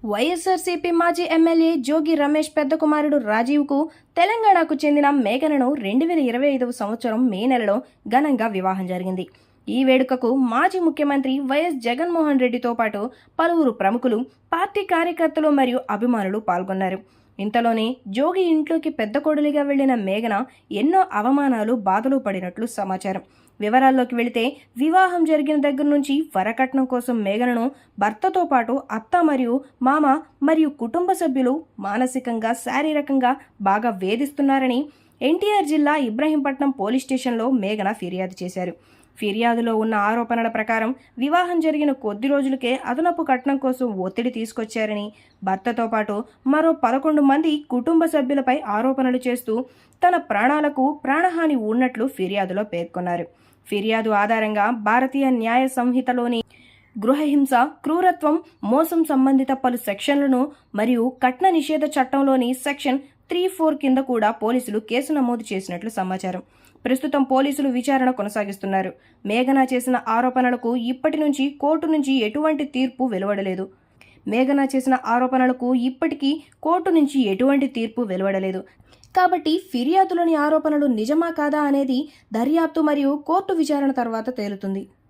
వైఎస్ఆర్సీపీ మాజీ ఎమ్మెల్యే జోగి రమేష్ పెద్ద కుమారుడు రాజీవ్కు తెలంగాణకు చెందిన మేఘనను 2025 సంవత్సరం మే నెలలో ఘనంగా వివాహం జరిగింది. ఈ వేడుకకు మాజీ ముఖ్యమంత్రి వైఎస్ జగన్మోహన్ రెడ్డితో పాటు పలువురు ప్రముఖులు, పార్టీ కార్యకర్తలు మరియు అభిమానులు పాల్గొన్నారు. ఇంతలోనే జోగి ఇంట్లోకి పెద్ద కోడలిగా వెళ్లిన మేఘన ఎన్నో అవమానాలు, బాధలు పడినట్లు సమాచారం. వివరాల్లోకి వెళితే, వివాహం జరిగిన దగ్గర నుంచి వరకట్నం కోసం మేఘనను భర్తతో పాటు అత్త మరియు మామ మరియు కుటుంబ సభ్యులు మానసికంగా, శారీరకంగా బాగా వేధిస్తున్నారని ఎన్టీఆర్ జిల్లా ఇబ్రహీంపట్నం పోలీస్ స్టేషన్లో మేఘన ఫిర్యాదు చేశారు. ఫిర్యాదులో ఉన్న ఆరోపణల ప్రకారం వివాహం జరిగిన కొద్ది రోజులకే అదనపు కట్నం కోసం ఒత్తిడి తీసుకొచ్చారని, భర్తతో పాటు మరో 11 మంది కుటుంబ సభ్యులపై ఆరోపణలు చేస్తూ తన ప్రాణాలకు ప్రాణహాని ఉన్నట్లు ఫిర్యాదులో పేర్కొన్నారు. ఫిర్యాదు ఆధారంగా భారతీయ న్యాయ సంహితలోని గృహహింస, క్రూరత్వం, మోసం సంబంధిత పలు సెక్షన్లను మరియు కట్న నిషేధ చట్టంలోని సెక్షన్ 3(4) కింద కూడా పోలీసులు కేసు నమోదు చేసినట్లు సమాచారం. ప్రస్తుతం పోలీసులు విచారణ కొనసాగిస్తున్నారు. మేఘన చేసిన ఆరోపణలకు ఇప్పటి నుంచి కోర్టు నుంచి ఎటువంటి తీర్పు వెలువడలేదు. కాబట్టి ఫిర్యాదులోని ఆరోపణలు నిజమా కాదా అనేది దర్యాప్తు మరియు కోర్టు విచారణ తర్వాత తేలుతుంది.